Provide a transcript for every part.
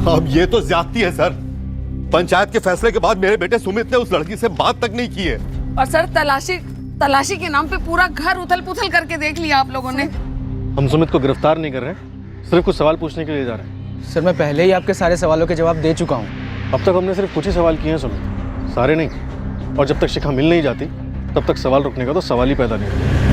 अब ये तो ज्यादती है सर। पंचायत के फैसले के बाद मेरे बेटे सुमित ने उस लड़की से बात तक नहीं की है। और सर तलाशी के नाम पे पूरा घर उथल पुथल करके देख लिया आप लोगों ने। हम सुमित को गिरफ्तार नहीं कर रहे, सिर्फ कुछ सवाल पूछने के लिए जा रहे हैं। सर मैं पहले ही आपके सारे सवालों के जवाब दे चुका हूँ। अब तक हमने सिर्फ कुछ ही सवाल किए हैं सुमित, सारे नहीं। और जब तक शिखा मिल नहीं जाती तब तक सवाल रुकने का तो सवाल ही पैदा नहीं होता।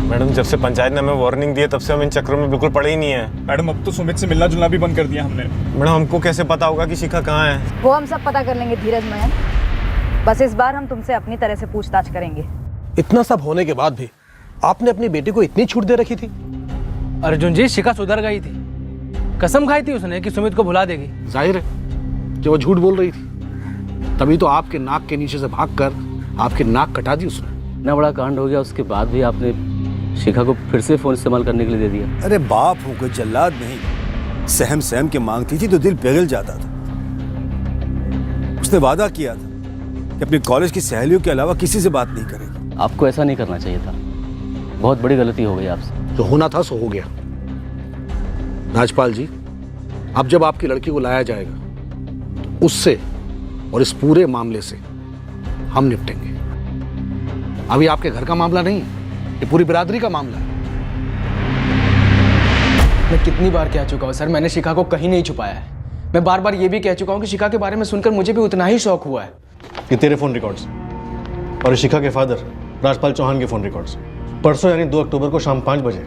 मैडम, जब से पंचायत ने हमें वार्निंग दी है तब से हम इन चक्रों में बिल्कुल पड़े ही नहीं है। मैडम अब तो सुमित से मिलना जुलना भी बंद कर दिया हमने। मैडम, हमको कैसे पता होगा कि शिखा कहाँ है? वो हम सब पता कर लेंगे धीरज मयंक। बस इस बार हम तुमसे अपनी तरह से पूछताछ करेंगे। इतना सब होने के बाद भी आपने अपनी बेटी को इतनी छूट दे रखी थी? अर्जुन जी, शिखा सुधर गई थी, कसम खाई थी उसने कि सुमित को भुला देगी। जाहिर है कि वो झूठ बोल रही थी, तभी तो आपके नाक के नीचे से भागकर आपकी नाक कटा दी उसने। इतना बड़ा कांड हो गया, उसके बाद भी आपने शिखा को फिर से फोन इस्तेमाल करने के लिए दे दिया। अरे बाप हो कोई जल्लाद नहीं, सहम सहम के मांगती थी तो दिल पिघल जाता था। उसने वादा किया था कि अपने कॉलेज की सहेलियों के अलावा किसी से बात नहीं करेगी। आपको ऐसा नहीं करना चाहिए था, बहुत बड़ी गलती हो गई आपसे। जो होना था सो हो गया। राजपाल जी, अब जब आपकी लड़की को लाया जाएगा तो उससे और इस पूरे मामले से हम निपटेंगे। अभी आपके घर का मामला नहीं है, ये पूरी बिरादरी का मामला है। मैं कितनी बार कह चुका हूँ सर, मैंने शिखा को कहीं नहीं छुपाया है। मैं बार बार ये भी कह चुका हूँ कि शिखा के बारे में सुनकर मुझे भी उतना ही शौक हुआ है। ये तेरे फोन रिकॉर्ड्स और शिखा के फादर राजपाल चौहान के फोन रिकॉर्ड्स। परसों यानी 2 अक्टूबर को शाम 5 बजे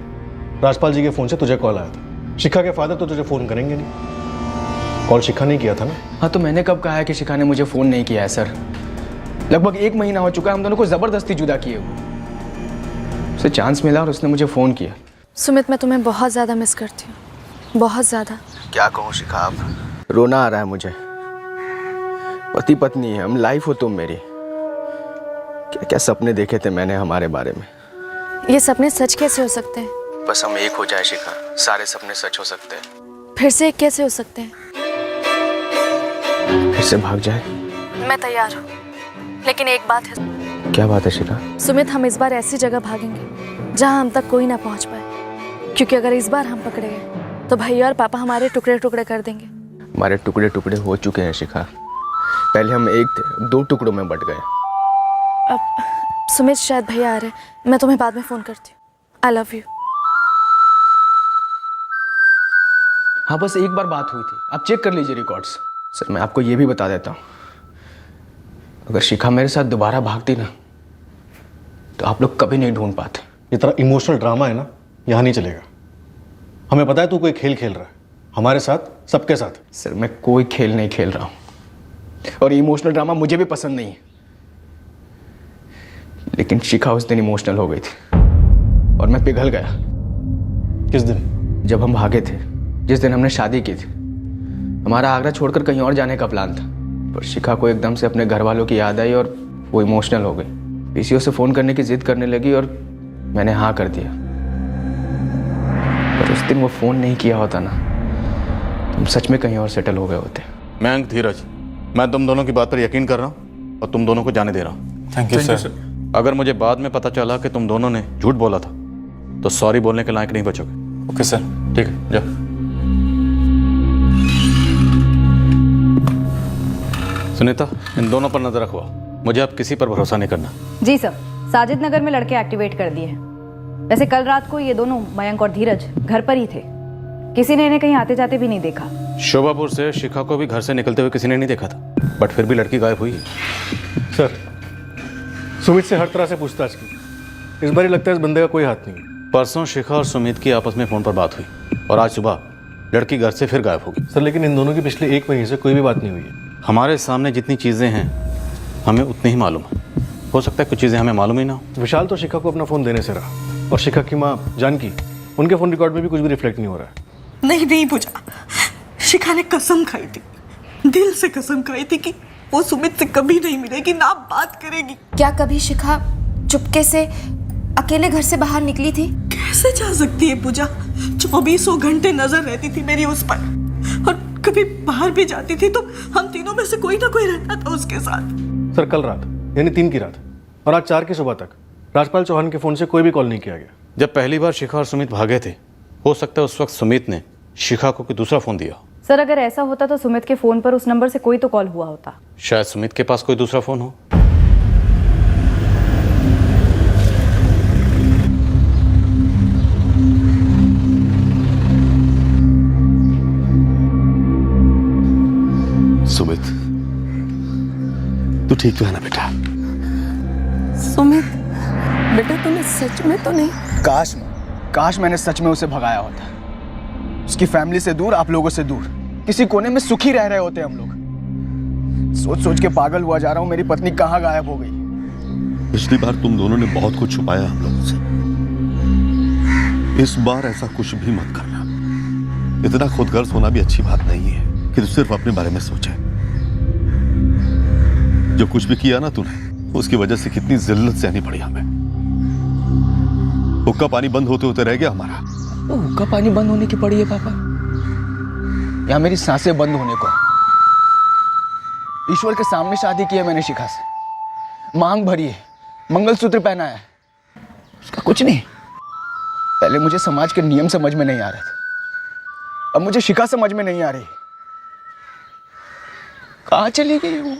राजपाल जी के फोन से तुझे कॉल आया था। शिखा के फादर तो तुझे फोन करेंगे नहीं। कॉल शिखा ने किया था ना? हाँ, तो मैंने कब कहा है कि शिखा ने मुझे फोन नहीं किया है सर? लगभग 1 महीना हो चुका है हम दोनों को जबरदस्ती जुदा किए हुए। उसे चांस मिला और उसने मुझे फोन किया। सुमित, मैं तुम्हें बहुत ज्यादा मिस करती हूँ, बहुत ज्यादा। क्या कहूँ शिखा, अब रोना आ रहा है मुझे। पति पत्नी है हम, लाइफ हो तुम मेरी। क्या क्या सपने देखे थे मैंने हमारे बारे में। ये सपने सच कैसे हो सकते हैं? बस हम एक हो जाए शिखा, सारे सपने सच हो सकते हैं। फिर से एक कैसे हो सकते हैं? फिर से भाग जाए? मैं तैयार हूँ, लेकिन एक बात है। क्या बात है शिखा? सुमित, हम इस बार ऐसी जगह भागेंगे जहाँ हम तक कोई ना पहुँच पाए, क्योंकि अगर इस बार हम पकड़े गए तो भैया और पापा हमारे टुकड़े टुकड़े कर देंगे। हमारे टुकड़े टुकड़े हो चुके हैं शिखा। पहले हम एक थे, 2 टुकड़ों में बट गए। अब सुमित, शायद भैया आ रहे, मैं तुम्हें बाद में फोन करती हूँ। I love you. हाँ, बस एक बार बात हुई थी, आप चेक कर लीजिए रिकॉर्ड्स। सर मैं आपको ये भी बता देता हूँ, अगर शिखा मेरे साथ दोबारा भागती ना तो आप लोग कभी नहीं ढूंढ पाते। ये तरह इमोशनल ड्रामा है ना, यहाँ नहीं चलेगा। हमें पता है तू कोई खेल खेल रहा है हमारे साथ, सबके साथ। सर मैं कोई खेल नहीं खेल रहा हूँ, और इमोशनल ड्रामा मुझे भी पसंद नहीं है। लेकिन शिखा उस दिन इमोशनल हो गई थी और मैं पिघल गया। किस दिन? जब हम भागे थे, जिस दिन हमने शादी की थी। हमारा आगरा छोड़कर कहीं और जाने का प्लान था, पर शिखा को एकदम से अपने घर वालों की याद आई और वो इमोशनल हो गई। पीसीओ से फ़ोन करने की जिद करने लगी और मैंने हाँ कर दिया। पर उस दिन वो फ़ोन नहीं किया होता ना, तुम सच में कहीं और सेटल हो गए होते। मयंक, धीरज, मैं तुम दोनों की बात पर यकीन कर रहा हूँ और तुम दोनों को जाने दे रहा हूँ। Thank you sir. अगर मुझे बाद में पता चला कि तुम दोनों ने झूठ बोला था तो सॉरी बोलने के लायक नहीं बचोगे। Okay sir. ठीक है, जाओ। सुनीता, इन दोनों पर नजर रखवाओ। मुझे अब किसी पर भरोसा नहीं करना। जी सर, साजिद नगर में लड़के एक्टिवेट कर दिए हैं। वैसे कल रात को ये दोनों, मयंक और धीरज, घर पर ही थे। किसी ने इन्हें कहीं आते जाते भी नहीं देखा। शोभापुर से शिखा को भी घर से निकलते हुए किसी ने नहीं देखा था, बट फिर भी लड़की गायब हुई है। सर, सुमित से हर तरह से पूछताछ की, इस बार ही लगता है इस बंदे का कोई हाथ नहीं है। परसों शिखा और सुमित की आपस में फ़ोन पर बात हुई और आज सुबह लड़की घर से फिर गायब होगी। सर, लेकिन इन दोनों की पिछले 1 महीने से कोई भी बात नहीं हुई है। हमारे सामने जितनी चीज़ें हैं हमें उतनी ही मालूम है। हो सकता है कुछ चीज़ें हमें मालूम ही ना हो। विशाल तो शिखा को अपना फ़ोन देने से रहा, और शिखा की माँ जानकी, उनके फ़ोन रिकॉर्ड में भी कुछ भी रिफ्लेक्ट नहीं हो रहा है। नहीं पूजा, शिखा ने कसम खाई थी, दिल से कसम खाई थी कि वो सुमित से कभी नहीं मिलेगी, ना बात करेगी। क्या कभी शिखा चुपके से अकेले घर से बाहर निकली थी? कैसे जा सकती है पूजा? 24 घंटे नजर रहती थी मेरी उस पर, और कभी बाहर भी जाती थी तो हम तीनों में से कोई ना कोई रहता था उसके साथ। सर, कल रात यानी 3 की रात और आज 4 की सुबह तक राजपाल चौहान के फ़ोन से कोई भी कॉल नहीं किया गया। जब पहली बार शिखा और सुमित भागे थे, हो सकता है उस वक्त सुमित ने शिखा को कोई दूसरा फ़ोन दिया? सर अगर ऐसा होता तो सुमित के फ़ोन पर उस नंबर से कोई तो कॉल हुआ होता। शायद सुमित के पास कोई दूसरा फ़ोन हो। सुमित, तू ठीक तो है ना बेटा? सुमित बेटा तूने सच में तो नहीं? काश मैंने सच में उसे भगाया होता। उसकी फैमिली से दूर, आप लोगों से दूर, किसी कोने में सुखी रह रहे होते हम लोग। सोच सोच के पागल हुआ जा रहा हूं, मेरी पत्नी कहाँ गायब हो गई। पिछली बार तुम दोनों ने बहुत कुछ छुपाया हम लोगों से। इस बार ऐसा कुछ भी मत करना। इतना खुदगर्ज होना भी अच्छी बात नहीं है कि तू सिर्फ अपने बारे में सोचे। जो कुछ भी किया ना तूने, उसकी वजह से कितनी जिल्लत सहनी पड़ी हमें। हुक्का पानी बंद होते होते रह गया हमारा। हुक्का पानी बंद होने की पड़ी है पापा, या मेरी सांसें बंद होने को? ईश्वर के सामने शादी की है मैंने शिखा से, मांग भरी है, मंगलसूत्र पहना है, उसका कुछ नहीं। पहले मुझे समाज के नियम समझ में नहीं आ रहे थे, अब मुझे शिखा समझ में नहीं आ रही। कहाँ चली गई वो?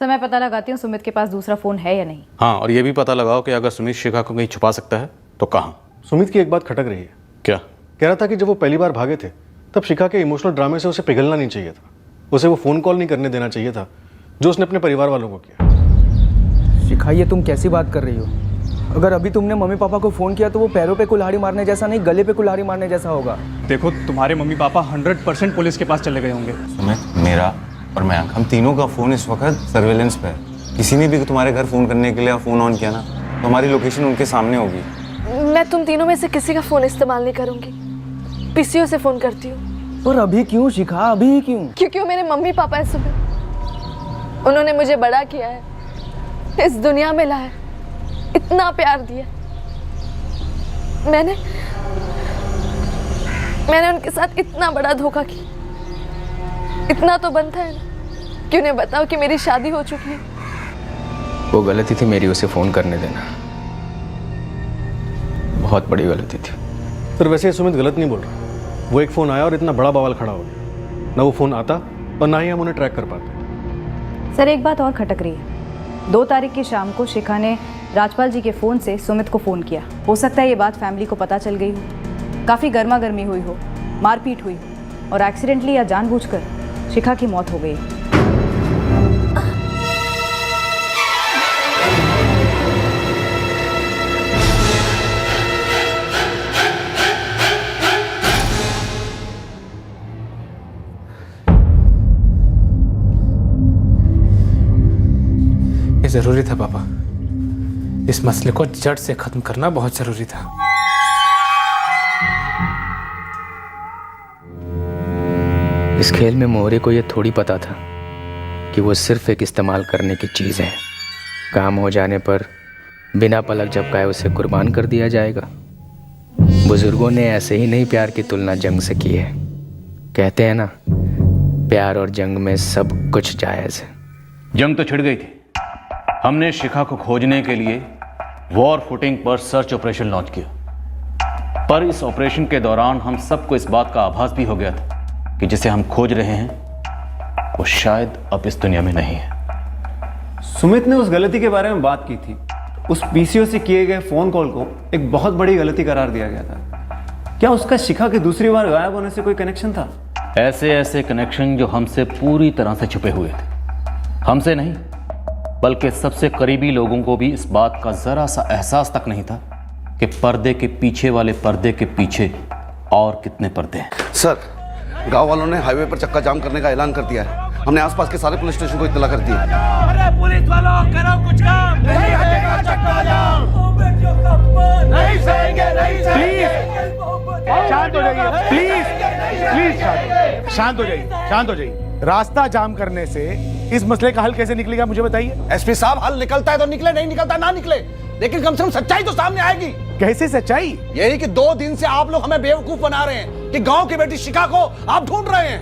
मैं पता लगाती हूँ सुमित के पास दूसरा फ़ोन है या नहीं। हाँ, और ये भी पता लगाओ कि अगर सुमित शिखा को कहीं छुपा सकता है तो कहाँ। सुमित की एक बात खटक रही है। क्या? कह रहा था कि जब वो पहली बार भागे थे तब शिखा के इमोशनल ड्रामे से उसे पिघलना नहीं चाहिए था, उसे वो फ़ोन कॉल नहीं करने देना चाहिए था जो उसने अपने परिवार वालों को किया। शिखा, ये तुम कैसी बात कर रही हो? अगर अभी तुमने मम्मी पापा को फ़ोन किया तो वो पैरों पे कुल्हाड़ी मारने जैसा नहीं, गले पे कुल्हाड़ी मारने जैसा होगा। देखो तुम्हारे मम्मी पापा 100% पुलिस के पास चले गए होंगे। सुमित, मेरा और मयंक, हम तीनों का फ़ोन इस वक्त सर्वेलेंस पे है। किसी ने भी तुम्हारे घर फ़ोन करने के लिए फ़ोन ऑन किया ना तो हमारी लोकेशन उनके सामने होगी। मैं तुम तीनों में से किसी का फ़ोन इस्तेमाल नहीं करूंगी, पीसीओ से फ़ोन करती हूँ। और अभी क्यों शिखा, अभी क्यों? क्योंकि वो मेरे मम्मी पापा हैं सुमित। उन्होंने मुझे बड़ा किया है, इस दुनिया में लाया, इतना प्यार दिया। मैंने उनके साथ इतना बड़ा धोखा किया। इतना तो बनता है ना कि उन्हें बताओ कि मेरी शादी हो चुकी है। वो गलती थी मेरी उसे फ़ोन करने देना, बहुत बड़ी गलती थी। सर वैसे सुमित गलत नहीं बोल रहा। वो एक फ़ोन आया और इतना बड़ा बवाल खड़ा हो गया। ना वो फ़ोन आता और ना ही हम उन्हें ट्रैक कर पाते। सर एक बात और खटक रही है। 2 तारीख की शाम को शिखा ने राजपाल जी के फ़ोन से सुमित को फ़ोन किया। हो सकता है ये बात फैमिली को पता चल गई हो, काफ़ी गर्मा गर्मी हुई हो, मारपीट हुई हो और एक्सीडेंटली या जानबूझकर शिखा की मौत हो गई। ज़रूरी था पापा, इस मसले को जड़ से ख़त्म करना बहुत ज़रूरी था। इस खेल में मोहरे को यह थोड़ी पता था कि वो सिर्फ एक इस्तेमाल करने की चीज़ है। काम हो जाने पर बिना पलक झपकाए उसे कुर्बान कर दिया जाएगा। बुजुर्गों ने ऐसे ही नहीं प्यार की तुलना जंग से की है। कहते हैं ना, प्यार और जंग में सब कुछ जायज़ है। जंग तो छिड़ गई थी। हमने शिखा को खोजने के लिए वॉर फुटिंग पर सर्च ऑपरेशन लॉन्च किया, पर इस ऑपरेशन के दौरान हम सबको इस बात का आभास भी हो गया था कि जिसे हम खोज रहे हैं वो शायद अब इस दुनिया में नहीं है। सुमित ने उस गलती के बारे में बात की थी। उस पीसीओ से किए गए फ़ोन कॉल को एक बहुत बड़ी गलती करार दिया गया था। क्या उसका शिखा के दूसरी बार गायब होने से कोई कनेक्शन था? ऐसे ऐसे कनेक्शन जो हमसे पूरी तरह से छुपे हुए थे। हमसे नहीं, बल्कि सबसे करीबी लोगों को भी इस बात का ज़रा सा एहसास तक नहीं था कि पर्दे के पीछे वाले पर्दे के पीछे और कितने पर्दे हैं। सर, गांव वालों ने हाईवे पर चक्का जाम करने का ऐलान कर दिया है। हमने आसपास के सारे पुलिस स्टेशन को इत्तला कर दिया। अरे पुलिस वालों, करो कुछ काम। नहीं हटेगा चक्का जाम। नहीं सहेंगे, नहीं सहेंगे। शांत हो जाइए, प्लीज, प्लीज शांत। शांत हो जाइए, शांत हो जाइए। रास्ता जाम करने से इस मसले का हल कैसे निकलेगा मुझे बताइए। एसपी साहब, हल निकलता है तो निकले, नहीं निकलता ना निकले, लेकिन कम से कम सच्चाई तो सामने आएगी। कैसे सच्चाई? यही कि 2 दिन से आप लोग हमें बेवकूफ बना रहे हैं कि गांव की बेटी शिखा को आप ढूंढ रहे हैं,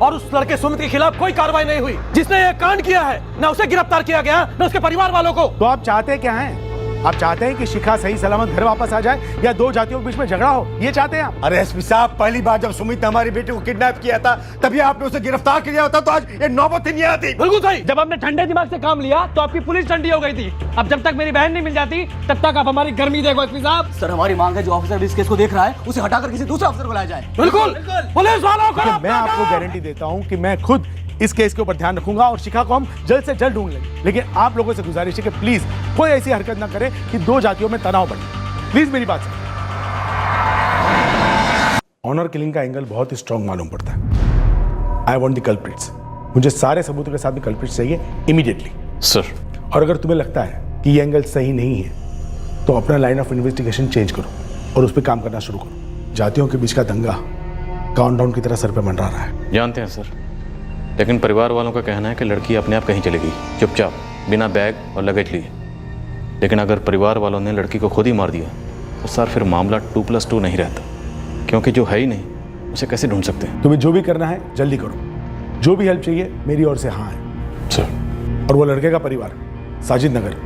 और उस लड़के सुमित के खिलाफ कोई कार्रवाई नहीं हुई जिसने ये कांड किया है। ना उसे गिरफ्तार किया गया, ना उसके परिवार वालों को। तो आप चाहते क्या हैं? आप चाहते हैं कि शिखा सही सलामत घर वापस आ जाए या 2 जातियों के बीच में झगड़ा हो? ये चाहते हैं आप? अरे एसपी साहब, पहली बार जब सुमित ने हमारी बेटी को किडनैप किया था तभी आपने उसे गिरफ्तार किया होता तो आज ये नौबत ही नहीं आती। बिल्कुल सही। जब हमने ठंडे दिमाग से काम लिया तो आपकी पुलिस ठंडी हो गई थी। अब जब तक मेरी बहन नहीं मिल जाती तब तक आप हमारी गर्मी देखो एसपी साहब। सर, हमारी मांग है जो ऑफिसर इस केस को देख रहा है उसे हटाकर किसी दूसरे अफसर को लाया जाए। बिल्कुल, पुलिस वालों को मैं आपको गारंटी देता हूं कि मैं खुद इस केस के ऊपर ध्यान रखूंगा और शिखा को हम जल्द से जल्द ढूंढ लेंगे। लेकिन आप लोगों से गुजारिश है कि प्लीज कोई ऐसी हरकत ना करे कि 2 जातियों में तनाव बढ़े। प्लीज मेरी बात सुनिए। ऑनर किलिंग का एंगल बहुत ही स्ट्रांग मालूम पड़ता है। I want the culprits. मुझे सारे सबूतों के साथ में कल्प्रिट्स चाहिए इमीडिएटली। सर, और अगर तुम्हें लगता है कि ये एंगल सही नहीं है तो अपना लाइन ऑफ इन्वेस्टिगेशन चेंज करो और उस पर काम करना शुरू करो। जातियों के बीच का दंगा काउंटडाउन की तरह सर पे मंडरा रहा है। जानते हैं सर, लेकिन परिवार वालों का कहना है कि लड़की अपने आप कहीं चली गई, चुपचाप, बिना बैग और लगेज लिए। लेकिन अगर परिवार वालों ने लड़की को खुद ही मार दिया तो सर फिर मामला 2+2 नहीं रहता, क्योंकि जो है ही नहीं उसे कैसे ढूंढ सकते हैं। तुम्हें जो भी करना है जल्दी करो। जो भी हेल्प चाहिए मेरी ओर से हाँ है सर। और वो लड़के का परिवार साजिद नगर,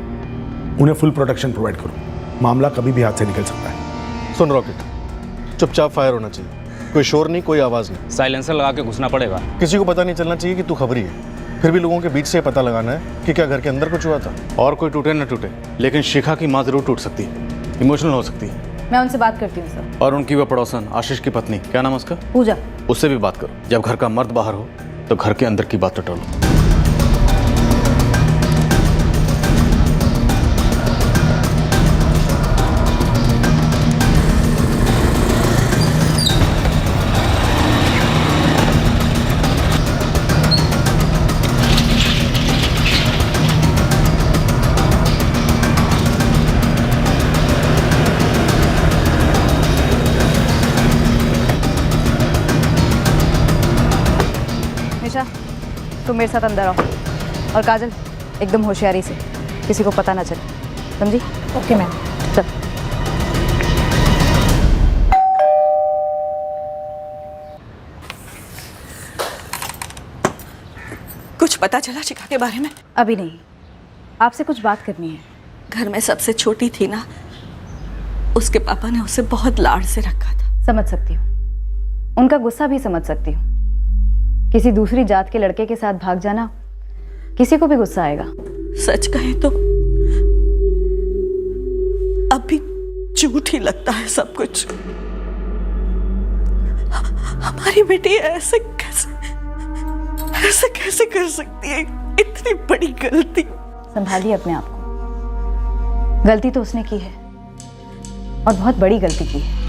उन्हें फुल प्रोटेक्शन प्रोवाइड करो। मामला कभी भी हाथ से निकल सकता है। सुन रॉकेट, चुपचाप फायर होना चाहिए, कोई शोर नहीं, कोई आवाज नहीं। साइलेंसर लगा के घुसना पड़ेगा। किसी को पता नहीं चलना चाहिए कि तू खबरी है। फिर भी लोगों के बीच से पता लगाना है कि क्या घर के अंदर कुछ हुआ था। और कोई टूटे न टूटे, लेकिन शिखा की माँ जरूर टूट सकती है, इमोशनल हो सकती है। मैं उनसे बात करती हूँ सर। और उनकी वो पड़ोसन आशीष की पत्नी, क्या नाम है उसका? पूजा। उससे भी बात करो। जब घर का मर्द बाहर हो तो घर के अंदर की बात टटोलो। निशा, तुम मेरे साथ अंदर आओ। और काजल, एकदम होशियारी से, किसी को पता ना चले, समझी? Okay ma'am. चल। कुछ पता चला शिखा के बारे में? अभी नहीं, आपसे कुछ बात करनी है। घर में सबसे छोटी थी ना, उसके पापा ने उसे बहुत लाड से रखा था। समझ सकती हूँ, उनका गुस्सा भी समझ सकती हूँ। किसी दूसरी जात के लड़के के साथ भाग जाना किसी को भी गुस्सा आएगा। सच कहे तो अब भी झूठ ही लगता है सब कुछ। हमारी बेटी ऐसे कैसे कर सकती है इतनी बड़ी गलती? संभालिए अपने आप को। गलती तो उसने की है और बहुत बड़ी गलती की है।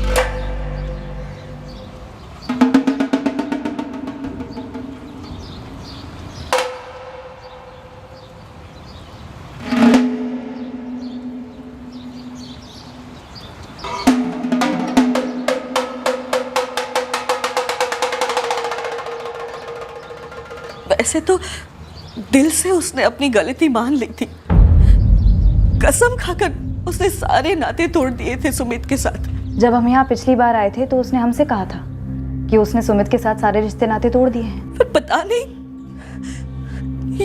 वैसे तो दिल से उसने अपनी गलती मान ली थी। कसम खाकर उसने सारे नाते तोड़ दिए थे सुमित के साथ। जब हम यहाँ पिछली बार आए थे तो उसने हमसे कहा था कि उसने सुमित के साथ सारे रिश्ते नाते तोड़ दिए हैं। पर पता नहीं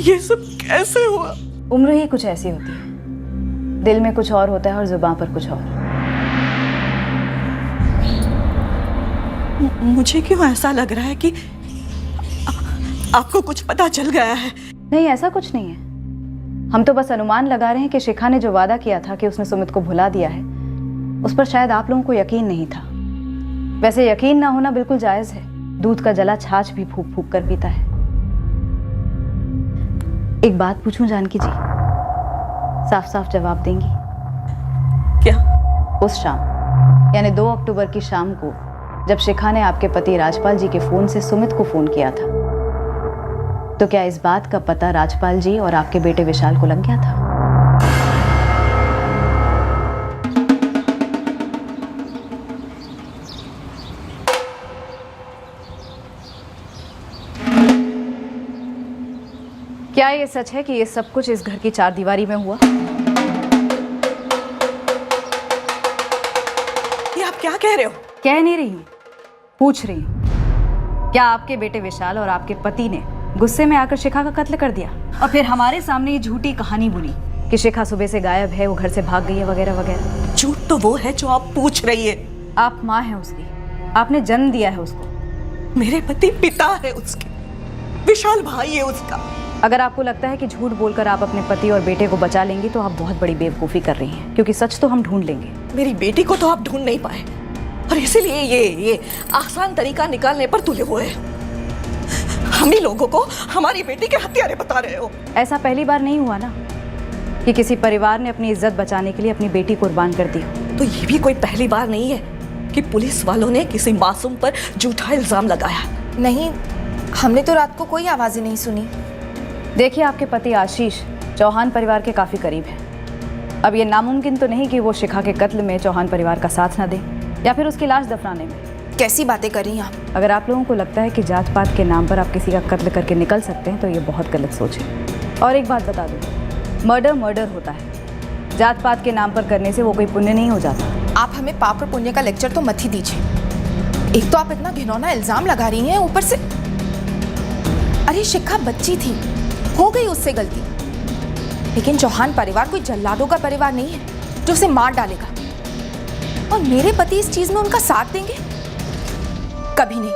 ये सब कैसे हुआ। उम्र ही कुछ ऐसी होती है, दिल में कुछ और होता है और जुबान पर कुछ और। मुझे क्यों ऐसा लग रहा है कि आपको कुछ पता चल गया है? नहीं, ऐसा कुछ नहीं है। हम तो बस अनुमान लगा रहे हैं कि शिखा ने जो वादा किया था कि उसने सुमित को भुला दिया है, उस पर शायद आप लोगों को यकीन नहीं था। वैसे यकीन ना होना बिल्कुल जायज है। दूध का जला छाछ भी फूंक फूंक कर पीता है। एक बात पूछूं जानकी जी, साफ साफ जवाब देंगी? क्या? उस शाम यानी 2 अक्टूबर की शाम को जब शिखा ने आपके पति राजपाल जी के फोन से सुमित को फोन किया था, तो क्या इस बात का पता राजपाल जी और आपके बेटे विशाल को लग गया था? क्या ये सच है कि ये सब कुछ इस घर की चारदीवारी में हुआ? ये आप क्या कह रहे हो? कह नहीं रही हूँ, पूछ रही हूँ। क्या आपके बेटे विशाल और आपके पति ने गुस्से में आकर शिखा का कत्ल कर दिया और फिर हमारे सामने ये झूठी कहानी बुनी कि शिखा सुबह से गायब है, वो घर से भाग गई है वगैरह वगैरह? झूठ तो वो है जो आप पूछ रही है। आप माँ हैं उसकी, आपने जन्म दिया है उसको। मेरे पति पिता है उसके, विशाल भाई है उसका। अगर आपको लगता है कि झूठ बोलकर आप अपने पति और बेटे को बचा लेंगी तो आप बहुत बड़ी बेवकूफ़ी कर रही हैं, क्योंकि सच तो हम ढूंढ लेंगे। मेरी बेटी को तो आप ढूंढ नहीं पाए और इसीलिए ये आसान तरीका निकालने पर तुले हुए हैं। हम ही लोगों को हमारी बेटी के हत्यारे बता रहे हो। ऐसा पहली बार नहीं हुआ ना कि किसी परिवार ने अपनी इज्जत बचाने के लिए अपनी बेटी कुर्बान कर दी हो। तो ये भी कोई पहली बार नहीं है कि पुलिस वालों ने किसी मासूम पर झूठा इल्जाम लगाया। नहीं, हमने तो रात को कोई आवाज़ें नहीं सुनी। देखिए, आपके पति आशीष चौहान परिवार के काफ़ी करीब हैं। अब ये नामुमकिन तो नहीं कि वो शिखा के कत्ल में चौहान परिवार का साथ न दें या फिर उसकी लाश दफनाने में। कैसी बातें कर रही हैं आप? अगर आप लोगों को लगता है कि जात पात के नाम पर आप किसी का कत्ल करके निकल सकते हैं तो ये बहुत गलत सोच है। और एक बात बता दूँ, मर्डर होता है, जात पात के नाम पर करने से वो कोई पुण्य नहीं हो जाता। आप हमें पाप और पुण्य का लेक्चर तो मत ही दीजिए। एक तो आप इतना घिनौना इल्जाम लगा रही हैं, ऊपर से अरे शिखा बच्ची थी, हो गई उससे गलती, लेकिन चौहान परिवार कोई जल्लादों का परिवार नहीं है जो उसे मार डालेगा। और मेरे पति इस चीज में उनका साथ देंगे? कभी नहीं।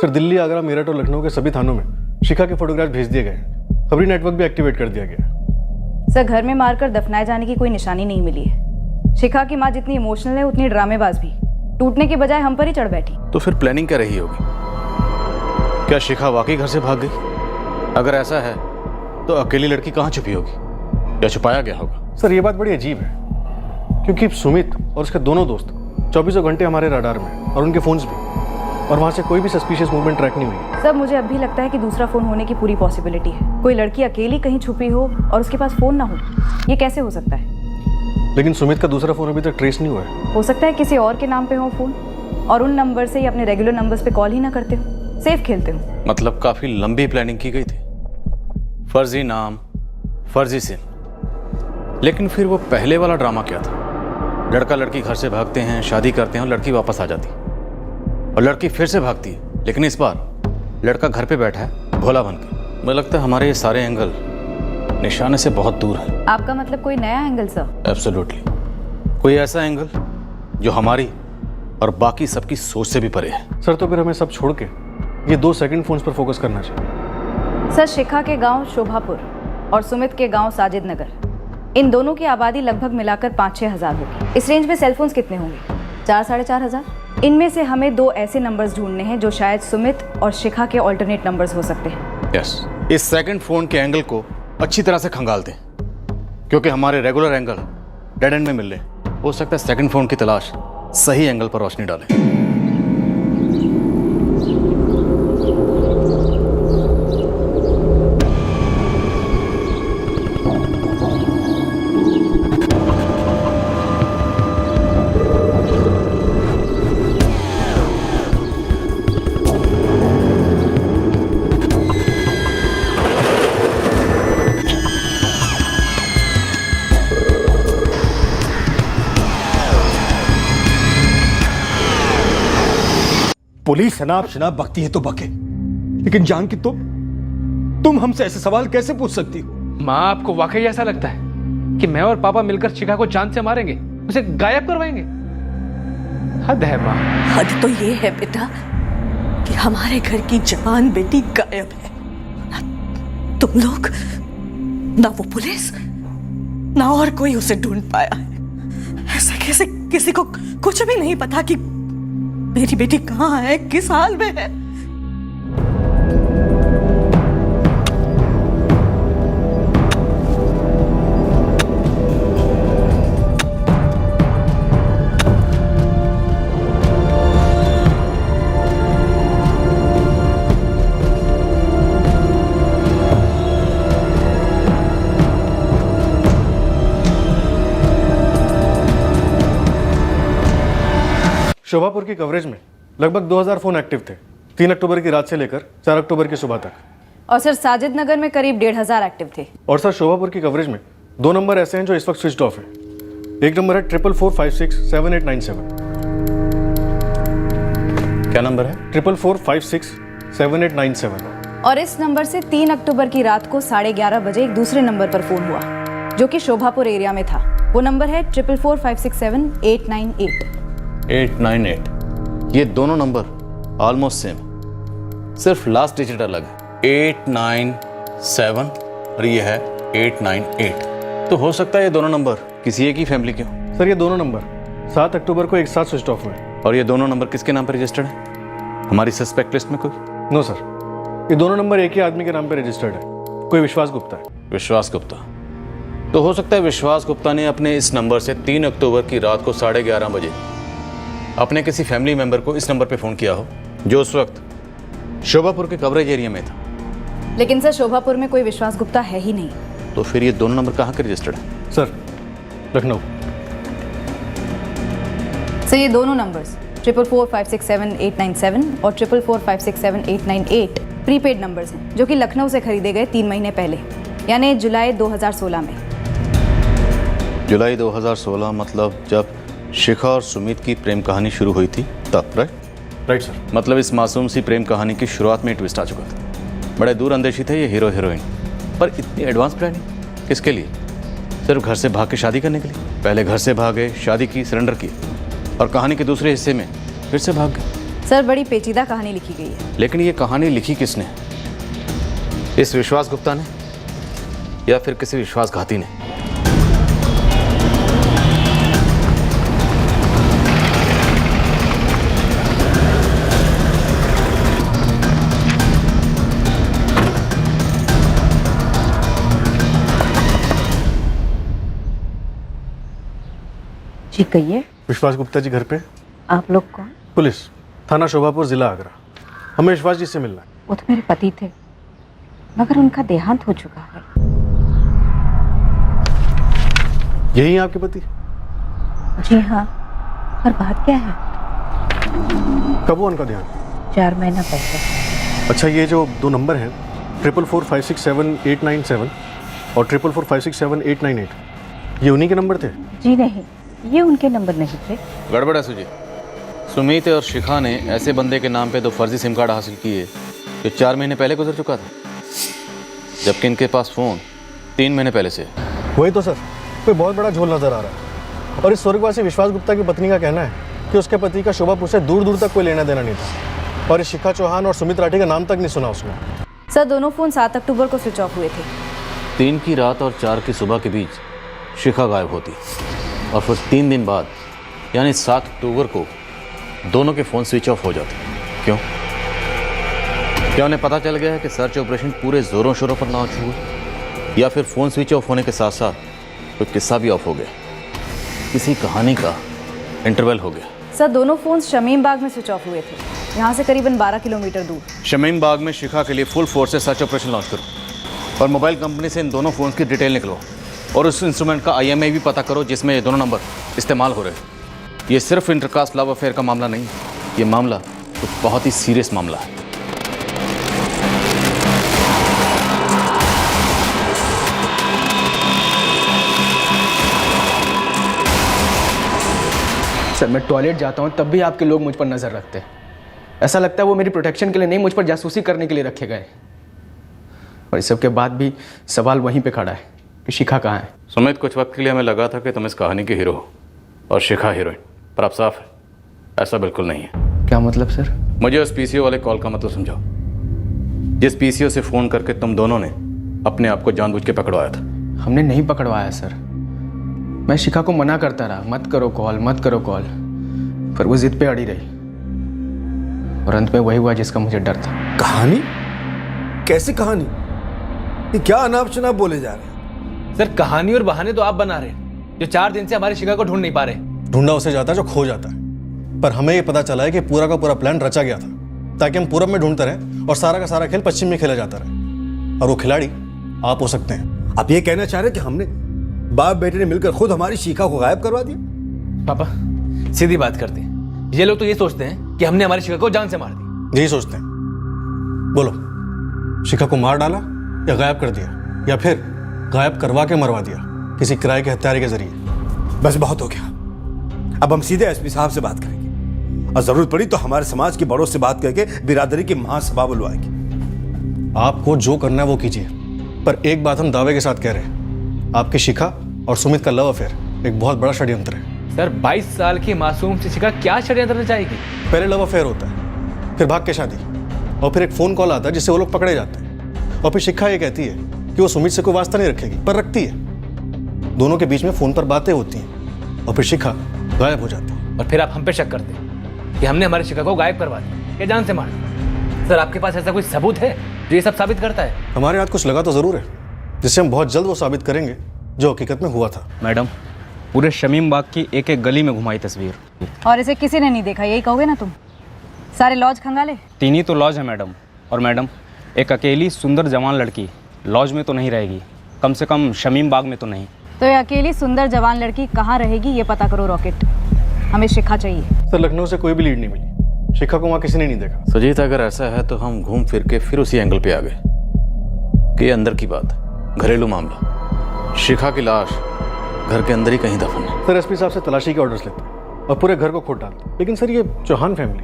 सर, दिल्ली, आगरा, मेरठ और लखनऊ के सभी थानों में शिखा के फोटोग्राफ भेज दिए गए। खबरी नेटवर्क भी एक्टिवेट कर दिया गया। सर, घर में मारकर दफनाए जाने की कोई निशानी नहीं मिली है। शिखा की माँ जितनी इमोशनल है उतनी ड्रामेबाज भी। टूटने के बजाय हम पर ही चढ़ बैठी। तो फिर प्लानिंग क्या रही होगी? क्या शिखा वाकई घर से भाग गई? अगर ऐसा है तो अकेली लड़की कहाँ छुपी होगी या छुपाया गया होगा? सर, ये बात बड़ी अजीब है, क्योंकि सुमित और उसके दोनों दोस्त 24 घंटे हमारे रडार में और उनके फोन्स भी, और वहाँ से कोई भी सस्पिशियस मूवमेंट ट्रैक नहीं हुई। सर, मुझे अब भी लगता है कि दूसरा फ़ोन होने की पूरी पॉसिबिलिटी है। कोई लड़की अकेली कहीं छुपी हो और उसके पास फ़ोन ना हो, ये कैसे हो सकता है? लेकिन सुमित का दूसरा फ़ोन अभी तक ट्रेस नहीं हुआ है। हो सकता है किसी और के नाम पे हो फ़ोन और उन नंबर से ही अपने रेगुलर नंबर्स पे कॉल ही ना करते हो, सेफ खेलते हो। मतलब काफी लंबी प्लानिंग की गई थी। फर्जी नाम, फर्जी सिम। लेकिन फिर वो पहले वाला ड्रामा क्या था? लड़का लड़की घर से भागते हैं, शादी करते हैं और लड़की वापस आ जाती है और लड़की फिर से भागती है, लेकिन इस बार लड़का घर पे बैठा है भोला बन के। मुझे लगता है हमारे ये सारे एंगल निशाने से बहुत दूर है। आपका मतलब कोई नया एंगल सर? एब्सोल्युटली, कोई ऐसा एंगल जो हमारी और बाकी सबकी सोच से भी परे है। सर, तो फिर हमें सब छोड़ के ये 2 सेकंड फोन्स पर फोकस करना चाहिए। सर, शिखा के गांव शोभापुर और सुमित के गांव साजिद नगर, इन दोनों की आबादी लगभग मिलाकर 5-6 हज़ार होगी। इस रेंज में सेलफोन्स कितने होंगे? 4-4.5 हज़ार। इनमें से हमें 2 ऐसे नंबर्स ढूंढने हैं जो शायद सुमित और शिखा के ऑल्टरनेट नंबर्स हो सकते हैं। यस, इस सेकंड फोन के एंगल को अच्छी तरह से खंगाल दें, क्योंकि हमारे रेगुलर एंगल डेड एंड में मिल रहे। हो सकता है सेकंड फोन की तलाश सही एंगल पर रोशनी डाले। पुलिस शनाब शनाब बकती है तो बके, लेकिन जान की तुम हमसे ऐसे सवाल कैसे पूछ सकती हो? माँ, आपको वाकई ऐसा लगता है कि मैं और पापा मिलकर शिखा को जान से मारेंगे, उसे गायब करवाएंगे? हद है माँ। हद तो ये है बेटा कि हमारे घर की जवान बेटी गायब है। ना तुम लोग, ना वो पुलिस, ना और कोई उसे ढूंढ पाया है। ऐसा कैसे किसी को कुछ भी नहीं पता कि मेरी बेटी कहाँ है, किस हाल में है? शोभापुर की कवरेज में लगभग 2000 फ़ोन एक्टिव थे 3 अक्टूबर की रात से लेकर 4 अक्टूबर की सुबह तक। और सर साजिद नगर में करीब 1500 एक्टिव थे। और सर शोभापुर की कवरेज में 2 नंबर ऐसे हैं जो इस वक्त स्विच ऑफ है। एक नंबर है 44467897। क्या नंबर है? 44467897। और इस नंबर से 3 अक्टूबर की रात को 11:30 बजे एक दूसरे नंबर पर फोन हुआ जो कि शोभापुर एरिया में था। वो नंबर है 44467898। 898। ये दोनों नंबर ऑलमोस्ट सेम, सिर्फ लास्ट डिजिट अलग है। 897 और ये है 898। तो हो सकता है ये दोनों नंबर किसी एक ही फैमिली के हों। सर ये दोनों नंबर 7 अक्टूबर को एक साथ स्विच ऑफ हुए। और ये दोनों नंबर किसके नाम पर रजिस्टर्ड है? हमारी सस्पेक्ट लिस्ट में कोई? नो सर, ये दोनों नंबर एक ही आदमी के नाम पर रजिस्टर्ड है। कोई विश्वास गुप्ता है। विश्वास गुप्ता। तो हो सकता है विश्वास गुप्ता ने अपने इस नंबर से 3 अक्टूबर की रात को 11:30 बजे अपने किसी फैमिली मेंबर को इस नंबर पे फ़ोन किया हो जो उस वक्त शोभापुर के कवरेज एरिया में था। लेकिन सर शोभापुर में कोई विश्वास गुप्ता है ही नहीं। तो फिर ये दोनों नंबर कहाँ के रजिस्टर्ड है? सर लखनऊ। सर ये दोनों नंबर्स 444567 और 444567 प्रीपेड नंबर्स हैं जो कि लखनऊ से खरीदे गए 3 महीने पहले, यानी जुलाई 2016 में। जुलाई 2016 मतलब जब शिखा और सुमित की प्रेम कहानी शुरू हुई थी तब, राइट सर। मतलब इस मासूम सी प्रेम कहानी की शुरुआत में ट्विस्ट आ चुका था। बड़े दूर अंदेशी थे ये हीरो हीरोइन, पर इतनी एडवांस प्लानिंग किसके लिए? सिर्फ घर से भाग के शादी करने के लिए? पहले घर से भागे, शादी की, सरेंडर की, और कहानी के दूसरे हिस्से में फिर से भाग गए। सर बड़ी पेचीदा कहानी लिखी गई है। लेकिन ये कहानी लिखी किसने? इस विश्वास गुप्ता ने या फिर किसी विश्वासघाती ने? जी कहिए। विश्वास गुप्ता जी घर पे? आप लोग कौन? पुलिस, थाना शोभापुर, जिला आगरा। हमें विश्वास जी से मिलना है। वो तो मेरे पति थे, मगर उनका देहांत हो चुका है। यही है आपके पति? जी हाँ, पर बात क्या है? कब हुआ उनका ध्यान? 4 महीना पहले। अच्छा, ये जो 2 नंबर हैं 444567 और 444567 ये उन्हीं के नंबर थे? जी नहीं, ये उनके नंबर नहीं थे। गड़बड़ है सुजी। सुमित और शिखा ने ऐसे बंदे के नाम पे 2 फर्जी सिम कार्ड हासिल किए जो 4 महीने पहले गुजर चुका था, जबकि इनके पास फ़ोन 3 महीने पहले से। वही तो सर, कोई बहुत बड़ा झोल नजर आ रहा है। और इस स्वर्गवासी विश्वास गुप्ता की पत्नी का कहना है कि उसके पति का शोभापुर से दूर दूर तक कोई लेना देना नहीं था, और इस शिखा चौहान और सुमित राठी का नाम तक नहीं सुना उसने। सर दोनों फ़ोन 7 अक्टूबर को स्विच ऑफ हुए थे। 3 की रात और 4 की सुबह के बीच शिखा गायब होती और फिर 3 दिन बाद यानी 7 अक्टूबर को दोनों के फ़ोन स्विच ऑफ हो जाते। क्यों? क्या उन्हें पता चल गया है कि सर्च ऑपरेशन पूरे ज़ोरों शोरों पर लॉन्च हुआ, या फिर फ़ोन स्विच ऑफ होने के साथ साथ कोई किस्सा भी ऑफ हो गया, किसी कहानी का इंटरवल हो गया? सर दोनों फ़ोन शमीम बाग में स्विच ऑफ हुए थे, यहाँ से करीबन 12 किलोमीटर दूर। शमीम बाग में शिखा के लिए फुल फोर्स से सर्च ऑपरेशन लॉन्च करो और मोबाइल कंपनी से इन दोनों फ़ोन की डिटेल निकलो और उस इंस्ट्रूमेंट का IMEI भी पता करो जिसमें ये दोनों नंबर इस्तेमाल हो रहे हैं। ये सिर्फ इंटरकास्ट लव अफेयर का मामला नहीं, ये मामला कुछ बहुत ही सीरियस मामला है। सर मैं टॉयलेट जाता हूँ तब भी आपके लोग मुझ पर नज़र रखते हैं। ऐसा लगता है वो मेरी प्रोटेक्शन के लिए नहीं, मुझ पर जासूसी करने के लिए रखे गए। और इस सब के बाद भी सवाल वहीं पे खड़ा है कि शिखा कहाँ है। सुमित, कुछ वक्त के लिए हमें लगा था कि तुम इस कहानी के हीरो हो और शिखा हीरोइन, पर अब साफ है ऐसा बिल्कुल नहीं है। क्या मतलब सर? मुझे उस PCO वाले कॉल का मतलब समझाओ जिस PCO से फ़ोन करके तुम दोनों ने अपने आप को जानबूझ के पकड़वाया था। हमने नहीं पकड़वाया सर, मैं शिखा को मना करता रहा, मत करो कॉल, मत करो कॉल, पर वो जिद पे अड़ी रही और अंत में वही हुआ जिसका मुझे डर था। कहानी? कैसी कहानी? ये क्या अनाप शनाप बोले जा रहे हैं? सर कहानी और बहाने तो आप बना रहे हैं, जो 4 दिन से हमारी शिखा को ढूंढ नहीं पा रहे। ढूंढा उसे जाता है जो खो जाता है, पर हमें ये पता चला है कि पूरा का पूरा प्लान रचा गया था ताकि हम पूरब में ढूंढते रहें और सारा का सारा खेल पश्चिम में खेला जाता रहे, और वो खिलाड़ी आप हो सकते हैं। आप ये कहना चाह रहे कि हमने बाप बेटे ने मिलकर खुद हमारी शिखा को गायब करवा दिया? पापा सीधी बात करते हैं, ये लोग तो ये सोचते हैं कि हमने हमारी शिखा को जान से मार दी। यही सोचते हैं। बोलो, शिखा को मार डाला या गायब कर दिया, या फिर गायब करवा के मरवा दिया किसी किराए के हत्यारे के जरिए? बस बहुत हो गया। अब हम सीधे एसपी साहब से बात करेंगे और जरूरत पड़ी तो हमारे समाज के बड़ों से बात करके बिरादरी की महासभा बुलवाएंगे। आपको जो करना है वो कीजिए, पर एक बात हम दावे के साथ कह रहे हैं, आपकी शिखा और सुमित का लव अफेयर एक बहुत बड़ा षड्यंत्र है। सर 22 साल की मासूम से शिखा क्या षड्यंत्र रचाएगी? पहले लव अफेयर होता है, फिर भाग के शादी, और फिर एक फोन कॉल आता है जिससे वो लोग पकड़े जाते हैं, और फिर शिखा ये कहती है कि वो सुमित से कोई वास्ता नहीं रखेगी, पर रखती है। दोनों के बीच में फोन पर बातें होती हैं और फिर शिखा गायब हो जाती है। और फिर आप हम पे शक करते हैं कि हमने हमारी शिखा को गायब करवा दिया या जान से मार दिया। सर आपके पास ऐसा कोई सबूत है जो ये सब साबित करता है? हमारे हाथ कुछ लगा तो जरूर है, जिससे हम बहुत जल्द वो साबित करेंगे जो हकीकत में हुआ था। मैडम, पूरे शमीम बाग की एक एक गली में घुमाई तस्वीर, और इसे किसी ने नहीं देखा, यही कहोगे ना तुम? सारे लॉज खंगाले? 3 ही तो लॉज है मैडम। और मैडम, एक अकेली सुंदर जवान लड़की लॉज में तो नहीं रहेगी, कम से कम शमीम बाग में तो नहीं। तो ये अकेली सुंदर जवान लड़की कहाँ रहेगी ये पता करो रॉकेट। हमें शिखा चाहिए। सर लखनऊ से कोई भी लीड नहीं मिली, शिखा को वहाँ किसी ने नहीं देखा। सुजीत, अगर ऐसा है तो हम घूम फिर के फिर उसी एंगल पे आ गए कि अंदर की बात, घरेलू मामला, शिखा की लाश घर के अंदर ही कहीं दफन है। सर एसपी साहब से तलाशी के ऑर्डर्स लेते और पूरे घर को खोद डालते, लेकिन सर ये चौहान फैमिली,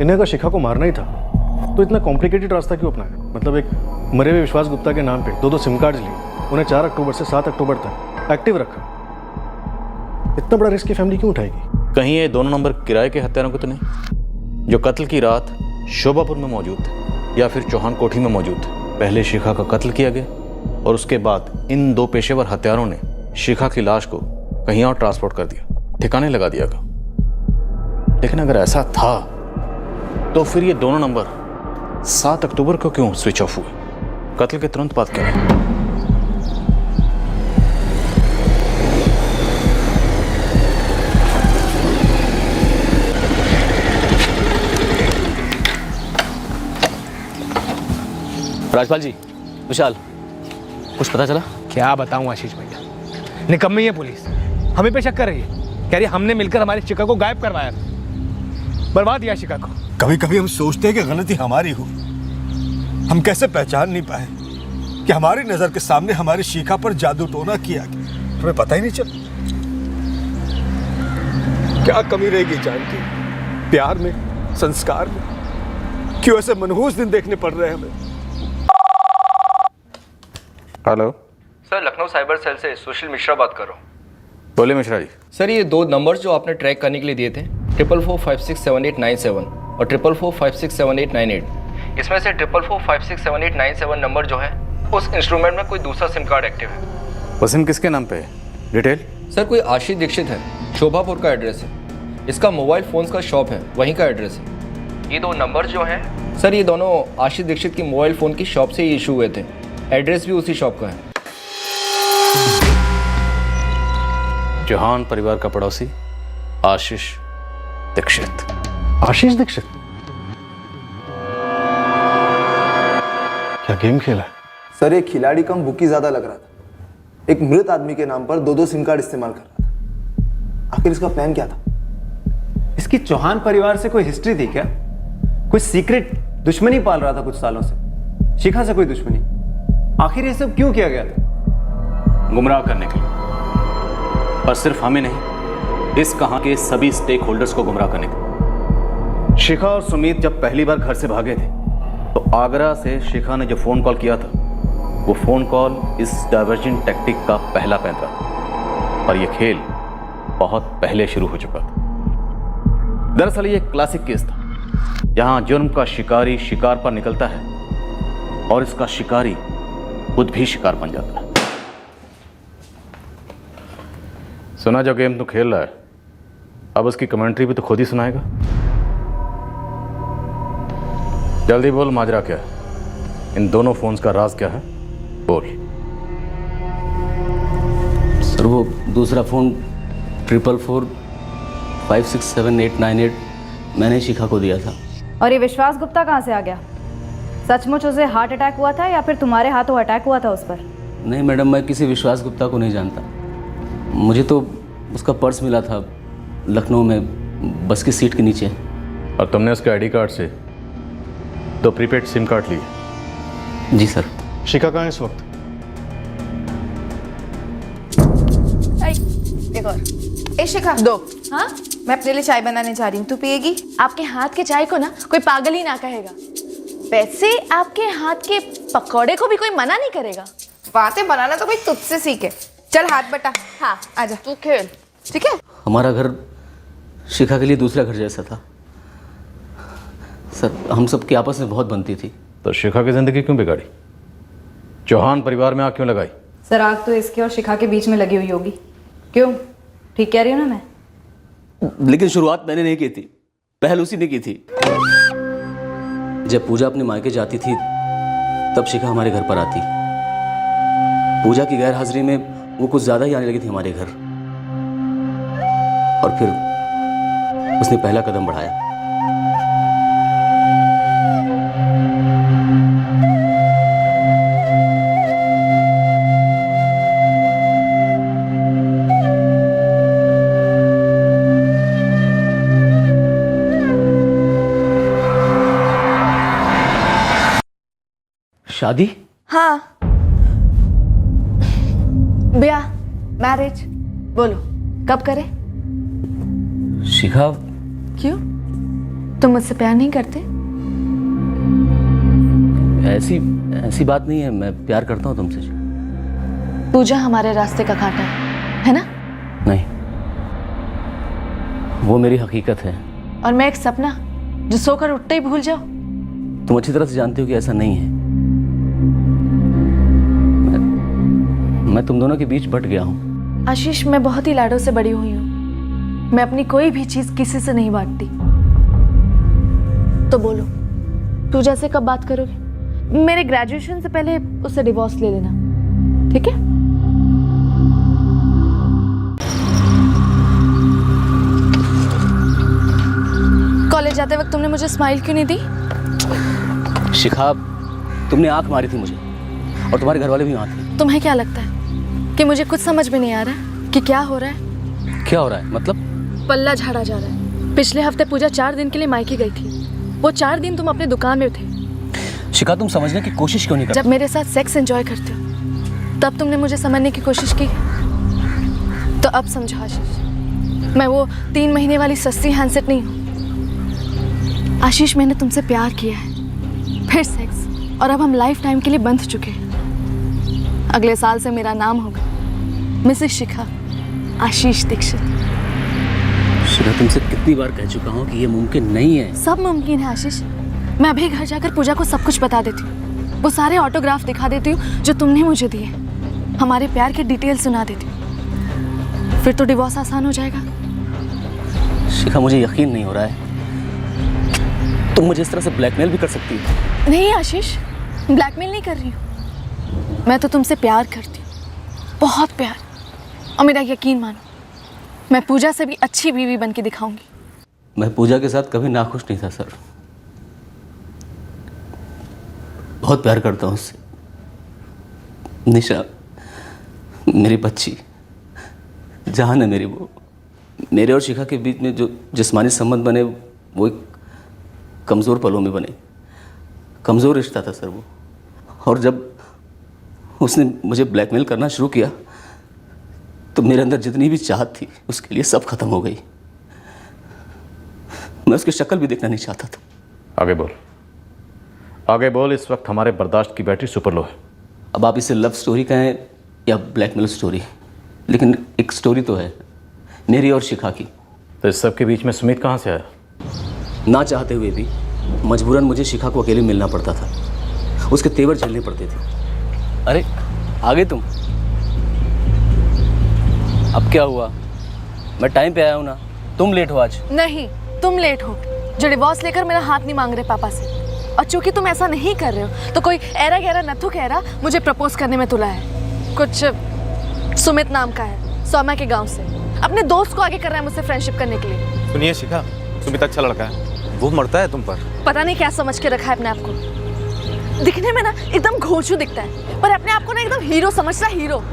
इन्हें अगर शिखा को मारना ही था तो इतना कॉम्प्लिकेटेड रास्ता क्यों अपनाया? मतलब एक मरे हुए विश्वास गुप्ता के नाम पे 2 सिम कार्ड लिए, उन्हें 4 अक्टूबर से 7 अक्टूबर तक एक्टिव रखा। इतना बड़ा रिस्क की फैमिली क्यों उठाएगी? कहीं ये 2 नंबर किराए के हत्यारों को तो नहीं, जो कत्ल की रात शोभापुर में मौजूद थे या फिर चौहान कोठी में मौजूद थे। पहले शिखा का कत्ल किया गया और उसके बाद इन 2 पेशेवर हत्यारों ने शिखा की लाश को कहीं और ट्रांसपोर्ट कर दिया, ठिकाने लगा दिया गया। लेकिन अगर ऐसा था तो फिर ये 2 नंबर 7 अक्टूबर को क्यों स्विच ऑफ हुए? कत्ल के तुरंत बाद क्या है? राजपाल जी, विशाल, कुछ पता चला? क्या बताऊं आशीष भैया, निकम्मी है पुलिस, हमें पे शक कर रही है, कह रही है हमने मिलकर हमारी शिखा को गायब करवाया, बर्बाद किया शिखा को। कभी कभी हम सोचते हैं कि गलती हमारी हो, हम कैसे पहचान नहीं पाए कि हमारी नजर के सामने हमारी शिखा पर जादू टोना किया गया, हमें पता ही नहीं चला। क्या कमी रहेगी जान की, प्यार में, संस्कार में? क्यों ऐसे मनहूस दिन देखने पड़ रहे हैं हमें? Hello sir, Lucknow cyber cell से सुशील मिश्रा बात कर रहा हूँ। बोले मिश्रा जी। सर ये 2 नंबर्स जो आपने ट्रैक करने के लिए दिए थे, 444567897 और 444567898, इसमें से 444567897 नंबर जो है उस इंस्ट्रूमेंट में कोई दूसरा सिम कार्ड एक्टिव है। वो सिम किसके नाम पे है? डिटेल? सर कोई आशीष दीक्षित है, शोभापुर का एड्रेस है, इसका मोबाइल फोन्स का शॉप है, वहीं का एड्रेस है। ये 2 नंबर्स जो हैं सर, ये दोनों आशीष दीक्षित की मोबाइल फ़ोन की शॉप से ही इशू हुए थे, एड्रेस भी उसी शॉप का है। चौहान परिवार का पड़ोसी आशीष दीक्षित। आशीष दीक्षित? क्या गेम खेला है? सर एक खिलाड़ी कम बुकी ज्यादा लग रहा था, एक मृत आदमी के नाम पर 2 सिम कार्ड इस्तेमाल कर रहा था। आखिर इसका प्लान क्या था? इसकी चौहान परिवार से कोई हिस्ट्री थी क्या? कोई सीक्रेट दुश्मनी पाल रहा था कुछ सालों से, शिखा से कोई दुश्मनी? आखिर ये सब क्यों किया गया था? गुमराह करने के लिए, पर सिर्फ हमें नहीं, इस कहां के सभी स्टेक होल्डर्स को गुमराह करने के लिए। शिखा और सुमित जब पहली बार घर से भागे थे तो आगरा से शिखा ने जो फोन कॉल किया था, वो फोन कॉल इस डाइवर्जन टैक्टिक का पहला पैंतरा था, और यह खेल बहुत पहले शुरू हो चुका था। दरअसल ये क्लासिक केस था जहां जुर्म का शिकारी शिकार पर निकलता है और इसका शिकारी खुद भी शिकार बन जाता है। सुना जो गेम तू खेल रहा है, अब उसकी कमेंट्री भी तो खुद ही सुनाएगा। जल्दी बोल, माजरा क्या है? इन दोनों फोन्स का राज क्या है? बोल। सर वो दूसरा फ़ोन 444567898 मैंने शिखा को दिया था। और ये विश्वास गुप्ता कहाँ से आ गया? सचमुच उसे हार्ट अटैक हुआ था या फिर तुम्हारे हाथों अटैक हुआ था उस पर? नहीं मैडम, मैं किसी विश्वास गुप्ता को नहीं जानता। मुझे तो उसका पर्स मिला था लखनऊ में बस की सीट के नीचे। और तुमने उसके आईडी कार्ड से 2 प्रीपेड सिम कार्ड लिए? जी सर। शिखा कहाँ है इस वक्त? एक और। ए शिखा, 2। हाँ, मैं अपने लिए चाय बनाने जा रही हूँ, तू पिएगी? आपके हाथ के चाय को ना कोई पागल ही ना कहेगा। वैसे आपके हाथ के पकौड़े को भी कोई मना नहीं करेगा। बातें बनाना तो कोई तुझसे सीखे। चल हाथ बटा। हाँ आजा, तू खेल। ठीक है। हमारा घर शिखा के लिए दूसरा घर जैसा था सर। हम सबकी आपस में बहुत बनती थी। तो शिखा की जिंदगी क्यों बिगाड़ी? चौहान परिवार में आग क्यों लगाई? सर आग तो इसके और शिखा के बीच में लगी हुई होगी। क्यों, ठीक कह रही हूँ ना मैं? लेकिन शुरुआत मैंने नहीं की थी, पहल उसी ने की थी। जब पूजा अपने मायके जाती थी तब शिखा हमारे घर पर आती। पूजा की गैर हाजिरी में वो कुछ ज्यादा ही आने लगी थी हमारे घर, और फिर उसने पहला कदम बढ़ाया। शादी? हाँ, ब्याह, मैरिज। बोलो कब करे? शिखा, क्यों, तुम मुझसे प्यार नहीं करते? ऐसी बात नहीं है, मैं प्यार करता हूँ तुमसे। पूजा हमारे रास्ते का कांटा है ना? नहीं, वो मेरी हकीकत है। और मैं एक सपना जो सोकर उठते ही भूल जाओ। तुम अच्छी तरह से जानते हो कि ऐसा नहीं है। मैं तुम दोनों के बीच बट गया हूँ। आशीष, मैं बहुत ही लाडों से बड़ी हुई हूँ। मैं अपनी कोई भी चीज किसी से नहीं बांटती। तो बोलो, पूजा से कब बात करोगे? मेरे ग्रेजुएशन से पहले उससे डिवोर्स ले लेना, ठीक है? कॉलेज जाते वक्त तुमने मुझे स्माइल क्यों नहीं दी? शिखा, तुमने आंख मारी थी मुझे, और तुम्हारे घर वाले भी वहां थे। तुम्हें क्या लगता है कि मुझे कुछ समझ में नहीं आ रहा कि क्या हो रहा है? क्या हो रहा है मतलब? पल्ला झाड़ा जा रहा है। पिछले हफ्ते पूजा 4 दिन के लिए मायके गई थी। वो 4 दिन तुम अपने दुकान में थे। शिखा, तुम समझने की कोशिश क्यों नहीं करती? जब मेरे साथ सेक्स एंजॉय करते हो तब तुमने मुझे समझने की कोशिश की। तो अब समझो आशीष, मैं वो 3 महीने वाली सस्ती हैंडसेट नहीं हूँ। आशीष, मैंने तुमसे प्यार किया है, फिर सेक्स, और अब हम लाइफ टाइम के लिए बंध चुके हैं। अगले साल से मेरा नाम होगा मिसेस शिखा आशीष दीक्षित। शिखा, तुमसे कितनी बार कह चुका हूँ कि ये मुमकिन नहीं है। सब मुमकिन है आशीष। मैं अभी घर जाकर पूजा को सब कुछ बता देती हूँ। वो सारे ऑटोग्राफ दिखा देती हूँ जो तुमने मुझे दिए। हमारे प्यार की डिटेल सुना देती हूँ। फिर तो डिवोर्स आसान हो जाएगा। शिखा, मुझे यकीन नहीं हो रहा है तुम मुझे इस तरह से ब्लैकमेल भी कर सकती हो। नहीं आशीष, ब्लैकमेल नहीं कर रही हूँ। मैं तो तुमसे प्यार करती हूँ, बहुत प्यार। और मेरा यकीन मानो, मैं पूजा से भी अच्छी बीवी बन के दिखाऊंगी। मैं पूजा के साथ कभी नाखुश नहीं था सर। बहुत प्यार करता हूँ उससे। निशा मेरी बच्ची, जान है मेरी। वो मेरे और शिखा के बीच में जो जिस्मानी संबंध बने वो एक कमज़ोर पलों में बने। कमज़ोर रिश्ता था सर वो। और जब उसने मुझे ब्लैकमेल करना शुरू किया तो मेरे अंदर जितनी भी चाहत थी उसके लिए सब खत्म हो गई। मैं उसकी शक्ल भी देखना नहीं चाहता था। आगे बोल, आगे बोल। इस वक्त हमारे बर्दाश्त की बैटरी सुपर लो है। अब आप इसे लव स्टोरी कहें या ब्लैकमेल स्टोरी, लेकिन एक स्टोरी तो है मेरी और शिखा की। तो इस सब के बीच में सुमित कहाँ से आया? ना चाहते हुए भी मजबूरन मुझे शिखा को अकेले मिलना पड़ता था। उसके तेवर झेलने पड़ते थे। अरे आगे तुम, अब क्या हुआ? मैं टाइम पे आया हूँ ना, तुम लेट हो आज। नहीं, तुम लेट हो जो डिवोर्स लेकर मेरा हाथ नहीं मांग रहे पापा से। और चूंकि तुम ऐसा नहीं कर रहे हो तो कोई ऐरा गहरा नथु कहरा मुझे प्रपोज करने में तुला है। कुछ सुमित नाम का है, सौमा के गांव से। अपने दोस्त को आगे कर रहा है मुझसे फ्रेंडशिप करने के लिए। सुनिए शिखा, सुमित अच्छा लड़का है, वो मरता है तुम पर। पता नहीं क्या समझ के रखा है अपने आप को। दिखने में ना एकदम घोंचू दिखता है, पर अपने आप को ना एकदम हीरो समझता है, हीरो।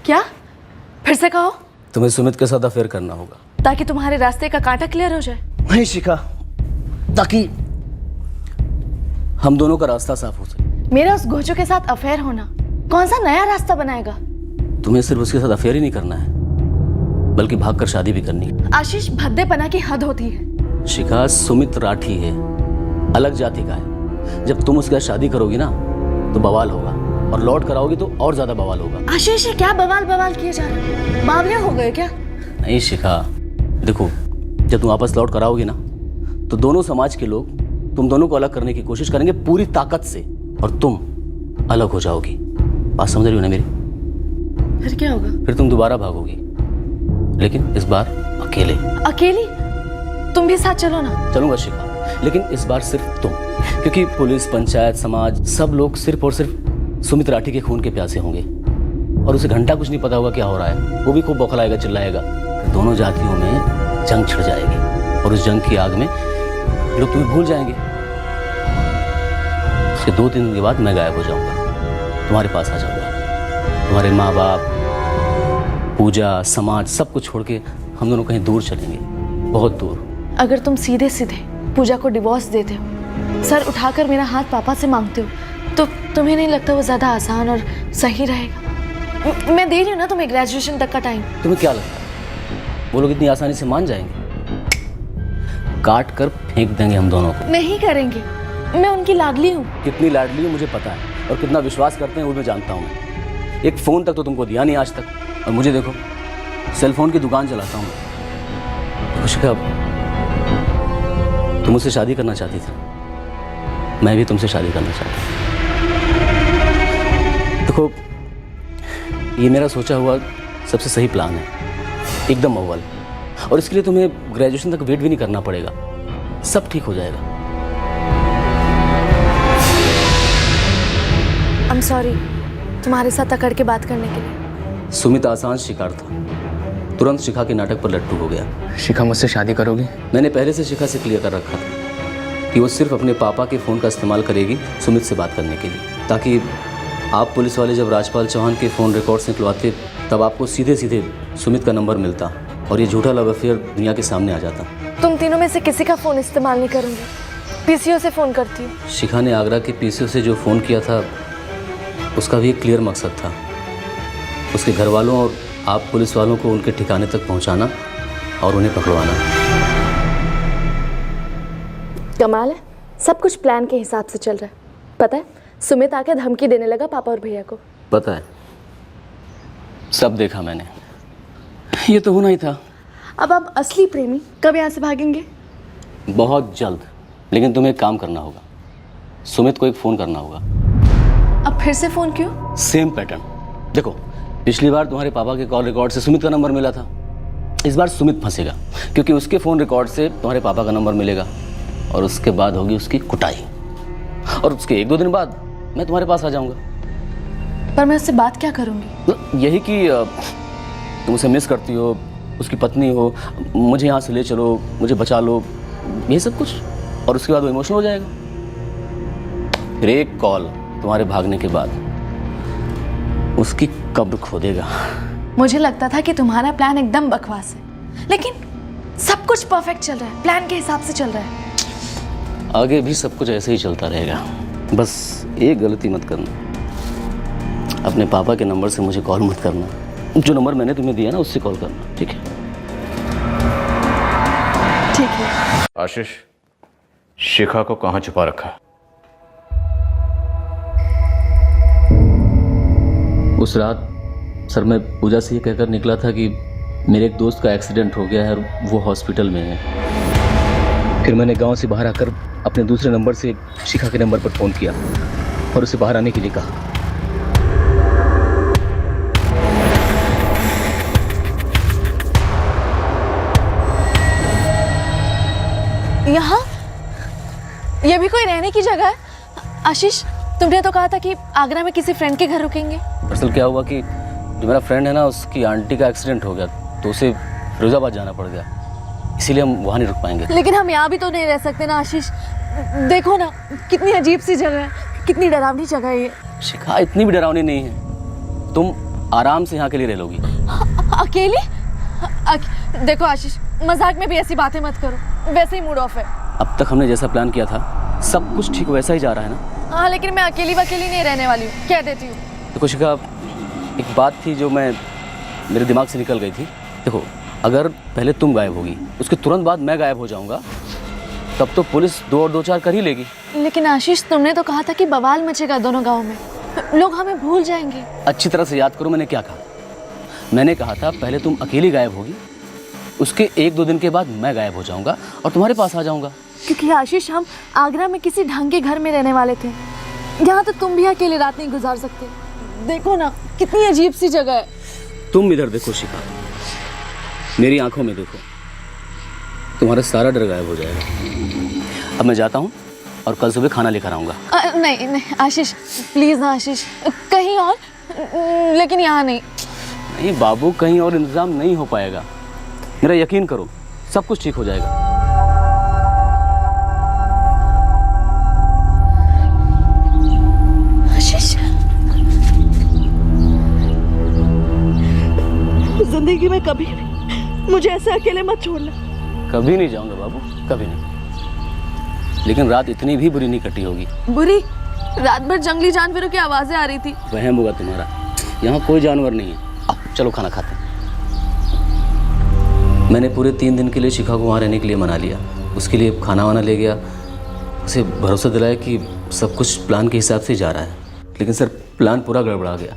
क्या? फिर से कहो। तुम्हें सुमित के साथ अफेयर करना होगा ताकि तुम्हारे रास्ते का कांटा क्लियर हो जाए। नहीं शिखा, ताकि हम दोनों का रास्ता साफ हो सके। मेरा उस घोचू के साथ अफेयर होना कौन सा नया रास्ता बनाएगा? तुम्हें सिर्फ उसके साथ अफेयर ही नहीं करना है, बल्कि भागकर शादी भी करनी है। आशीष, भद्देपना की हद होती है। शिखा, सुमित राठी है, अलग जाति का है। जब तुम उसके साथ शादी करोगी ना तो बवाल होगा, और लौट कर आओगी तो और ज्यादा बवाल होगा। आशीष, ये क्या बवाल किए जा रहे? बावले हो गए क्या? नहीं शिखा, देखो जब तुम वापस लौट कर आओगी ना तो दोनों समाज के लोग तुम दोनों को अलग करने की कोशिश करेंगे पूरी ताकत से, और तुम अलग हो जाओगी। बात समझ रही हो ना मेरी? फिर क्या होगा? फिर तुम दोबारा भागोगी, लेकिन इस बार अकेले। अकेली? तुम भी साथ चलो ना। चलूंगा शिखा, लेकिन इस बार सिर्फ तुम, क्योंकि पुलिस, पंचायत, समाज सब लोग सिर्फ और सिर्फ सुमित राठी के खून के प्यासे होंगे, और उसे घंटा कुछ नहीं पता होगा क्या हो रहा है। वो भी खूब बौखलाएगा, चिल्लाएगा। दोनों जातियों में जंग छिड़ जाएगी, और उस जंग की आग में लोग तुम्हें भूल जाएंगे। उसके 2-3 दिन के बाद मैं गायब हो जाऊंगा, तुम्हारे पास आ जाऊंगा। तुम्हारे माँ बाप, पूजा, समाज सब कुछ छोड़ के हम दोनों कहीं दूर चलेंगे, बहुत दूर। अगर तुम सीधे सीधे पूजा को डिवोर्स देते हो, सर उठाकर मेरा हाथ पापा से मांगते हो, तो तुम्हें नहीं लगता वो ज्यादा आसान और सही रहेगा? मैं दे रही हूँ ना तुम्हें ग्रेजुएशन तक का टाइम। तुम्हें क्या लगता है वो लोग इतनी आसानी से मान जाएंगे? काट कर फेंक देंगे हम दोनों को। नहीं करेंगे, मैं उनकी लाडली हूँ। कितनी लाडली हो मुझे पता है, और कितना विश्वास करते हैं वो मैं जानता हूँ। एक फ़ोन तक तो तुमको दिया नहीं आज तक, और मुझे देखो सेल फोन की दुकान चलाता हूँ। शिखा, तुम मुझसे शादी करना चाहती थी, मैं भी तुमसे शादी करना चाहता हूँ। देखो ये मेरा सोचा हुआ सबसे सही प्लान है, एकदम अव्वल, और इसके लिए तुम्हें ग्रेजुएशन तक वेट भी नहीं करना पड़ेगा, सब ठीक हो जाएगा। I'm sorry, तुम्हारे साथ अकड़ के बात करने के लिए। सुमित आसान शिकार था, तुरंत शिखा के नाटक पर लट्टू हो गया। शिखा मुझसे शादी करोगी? मैंने पहले से शिखा से क्लियर कर रखा था कि वो सिर्फ अपने पापा के फ़ोन का इस्तेमाल करेगी सुमित से बात करने के लिए, ताकि आप पुलिस वाले जब राजपाल चौहान के फ़ोन रिकॉर्ड्स निकलवाते तब आपको सीधे सीधे सुमित का नंबर मिलता, और ये झूठा लव अफेयर दुनिया के सामने आ जाता। तुम तीनों में से किसी का फ़ोन इस्तेमाल नहीं करूँगी, पीसीओ से फ़ोन करती हूँ। शिखा ने आगरा के पीसीओ से जो फ़ोन किया था उसका भी एक क्लियर मकसद था, उसके घर वालों और आप पुलिस वालों को उनके ठिकाने तक पहुंचाना और उन्हें पकड़वाना। कमाल है, सब कुछ प्लान के हिसाब से चल रहा है। पता है, सुमित आके धमकी देने लगा पापा और भैया को। पता है, सब देखा मैंने, ये तो होना ही था। अब आप असली प्रेमी कब यहाँ से भागेंगे? बहुत जल्द, लेकिन तुम्हें एक काम करना होगा, सुमित को एक फ़ोन करना होगा। अब फिर से फ़ोन क्यों? Same pattern. देखो पिछली बार तुम्हारे पापा के कॉल रिकॉर्ड से सुमित का नंबर मिला था, इस बार सुमित फंसेगा, क्योंकि उसके फ़ोन रिकॉर्ड से तुम्हारे पापा का नंबर मिलेगा, और उसके बाद होगी उसकी कुटाई, और उसके 1-2 दिन बाद मैं तुम्हारे पास आ जाऊंगा। पर मैं उससे बात क्या करूंगी? यही कि तुम उसे मिस करती हो, उसकी पत्नी हो, मुझे यहाँ से ले चलो, मुझे बचा लो, यही सब कुछ, और उसके बाद वो इमोशनल हो जाएगा। फिर एक कॉल तुम्हारे भागने के बाद उसकी कब्र खोदेगा। मुझे लगता था कि तुम्हारा प्लान एकदम बकवास है, लेकिन सब कुछ परफेक्ट चल रहा है, प्लान के हिसाब से चल रहा है। आगे भी सब कुछ ऐसे ही चलता रहेगा, बस एक गलती मत करना, अपने पापा के नंबर से मुझे कॉल मत करना, जो नंबर मैंने तुम्हें दिया ना उससे कॉल करना, ठीक है? ठीक है। आशीष, शिखा को कहाँ छुपा रखा है? उस रात सर मैं पूजा से ये कहकर निकला था कि मेरे एक दोस्त का एक्सीडेंट हो गया है और वो हॉस्पिटल में है। फिर मैंने गांव से बाहर आकर अपने दूसरे नंबर से शिखा के नंबर पर फ़ोन किया और उसे बाहर आने के लिए कहा। यहाँ ये भी कोई रहने की जगह है? आशीष, तुमने तो कहा था कि आगरा में किसी फ्रेंड के घर रुकेंगे। दरअसल क्या हुआ कि जो मेरा फ्रेंड है ना, उसकी आंटी का एक्सीडेंट हो गया, तो उसे फिरोजाबाद जाना पड़ गया, इसीलिए हम वहाँ नहीं रुक पाएंगे। लेकिन हम यहाँ भी तो नहीं रह सकते ना आशीष, देखो ना कितनी अजीब सी जगह है, कितनी डरावनी जगह है ये। शिखा इतनी भी डरावनी नहीं है, तुम आराम से यहाँ के लिए रह लोगी। अकेली? देखो आशीष, मजाक में भी ऐसी बातें मत करो, वैसे ही मूड ऑफ है। अब तक हमने जैसा प्लान किया था सब कुछ ठीक वैसा ही जा रहा है ना? हाँ, लेकिन मैं अकेली नहीं रहने वाली हूँ, कह देती हूँ। देखो शिखा, एक बात थी जो मेरे दिमाग से निकल गई थी। देखो, अगर पहले तुम गायब होगी, उसके तुरंत बाद मैं गायब हो जाऊंगा, तब तो पुलिस 2 और 2 4 कर ही लेगी। लेकिन आशीष, तुमने तो कहा था कि बवाल मचेगा दोनों गाँव में, लोग हमें भूल जाएंगे। अच्छी तरह से याद करो मैंने क्या कहा। मैंने कहा था पहले तुम अकेली गायब होगी, उसके 1-2 दिन के बाद मैं गायब हो जाऊंगा और तुम्हारे पास आ जाऊंगा। क्योंकि आशीष, हम आगरा में किसी ढंग के घर में रहने वाले थे, यहाँ तो तुम भी अकेले रात नहीं गुजार सकते। देखो ना, कितनी अजीब सी जगह है। तुम इधर देखो शिखा, मेरी आंखों में देखो, तुम्हारा सारा डर गायब हो जाएगा। अब मैं जाता हूँ और कल सुबह खाना लेकर आऊँगा। नहीं आशीष, प्लीज ना आशीष, कहीं और, लेकिन यहाँ नहीं। नहीं बाबू, कहीं और इंतजाम नहीं हो पाएगा, मेरा यकीन करो, सब कुछ ठीक हो जाएगा। जिंदगी में कभी नहीं मुझे ऐसे अकेले मत छोड़ना। कभी नहीं जाऊंगा बाबू, कभी नहीं। लेकिन रात इतनी भी बुरी नहीं कटी होगी। बुरी? रात भर जंगली जानवरों की आवाजें आ रही थी। वहम होगा तुम्हारा, यहाँ कोई जानवर नहीं है। अब चलो खाना खाते हैं। मैंने पूरे 3 दिन के लिए शिखा को वहाँ रहने के लिए मना लिया, उसके लिए खाना वाना ले गया, उसे भरोसा दिलाया कि सब कुछ प्लान के हिसाब से जा रहा है। लेकिन सर, प्लान पूरा गड़बड़ा गया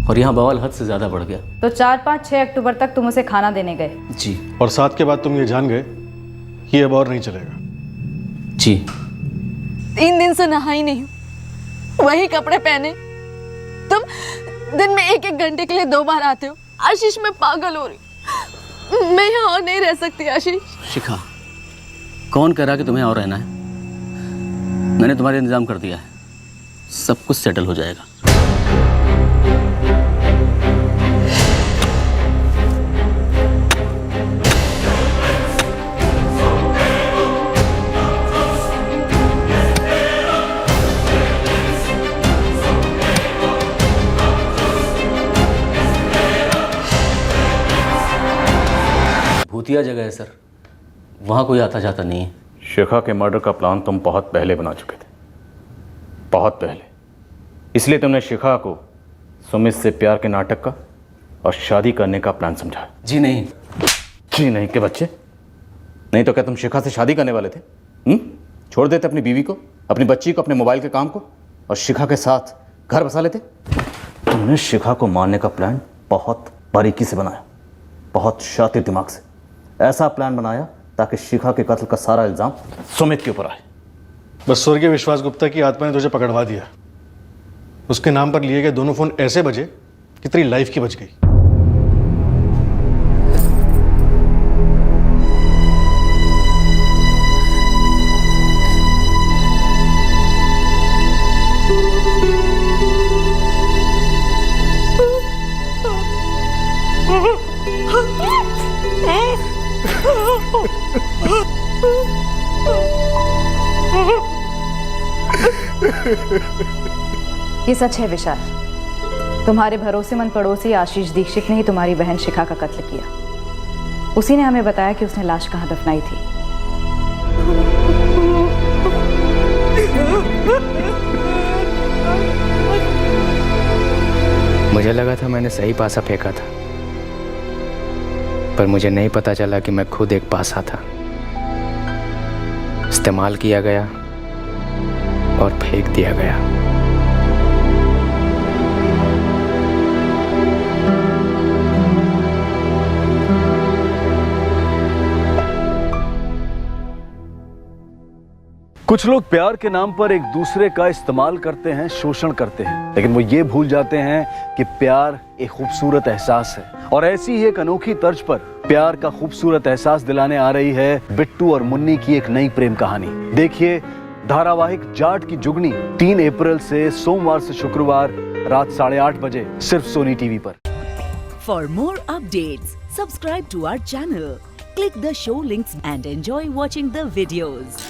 और यहाँ बवाल हद से ज़्यादा बढ़ गया। तो 4, 5, 6 अक्टूबर तक तुम उसे खाना देने गए? जी। और 7 के बाद तुम ये जान गए कि अब और नहीं चलेगा? जी। 3 दिन से नहा ही नहीं हूँ, वही कपड़े पहने। तुम दिन में 1-1 घंटे के लिए 2 बार आते हो। आशीष, मैं पागल हो रही, मैं यहाँ और नहीं रह सकती। आशीष। शिखा, कौन कह रहा कि तुम्हें और रहना है? मैंने तुम्हारा इंतजाम कर दिया है, सब कुछ सेटल हो जाएगा। भूतिया जगह है सर, वहाँ कोई आता जाता नहीं है। शिखा के मर्डर का प्लान तुम बहुत पहले बना चुके थे, बहुत पहले। इसलिए तुमने शिखा को सुमित से प्यार के नाटक का और शादी करने का प्लान समझा। जी नहीं। जी नहीं के बच्चे? नहीं तो क्या तुम शिखा से शादी करने वाले थे? छोड़ देते अपनी बीवी को, अपनी बच्ची को, अपने मोबाइल के काम को और शिखा के साथ घर बसा लेते? तुमने शिखा को मारने का प्लान बहुत बारीकी से बनाया, बहुत शातिर दिमाग से। ऐसा प्लान बनाया ताकि शिखा के कत्ल का सारा इल्जाम सुमित के ऊपर आए। बस स्वर्गीय विश्वास गुप्ता की आत्मा ने तुझे पकड़वा दिया। उसके नाम पर लिए गए दोनों फोन ऐसे बजे कि तेरी लाइफ की बच गई। ये सच है विशाल, तुम्हारे भरोसेमंद पड़ोसी आशीष दीक्षित ने ही तुम्हारी बहन शिखा का कत्ल किया। उसी ने हमें बताया कि उसने लाश कहाँ दफनाई थी। मुझे लगा था मैंने सही पासा फेंका था, पर मुझे नहीं पता चला कि मैं खुद एक पासा था। इस्तेमाल किया गया और फेंक दिया गया। कुछ लोग प्यार के नाम पर एक दूसरे का इस्तेमाल करते हैं, शोषण करते हैं, लेकिन वो ये भूल जाते हैं कि प्यार एक खूबसूरत एहसास है। और ऐसी ही एक अनोखी तर्ज पर प्यार का खूबसूरत एहसास दिलाने आ रही है बिट्टू और मुन्नी की एक नई प्रेम कहानी। देखिए धारावाहिक जाट की जुगनी 3 अप्रैल से सोमवार से शुक्रवार रात 8:30 बजे सिर्फ सोनी टीवी पर। For more updates subscribe to our channel, click the show links and enjoy watching the videos.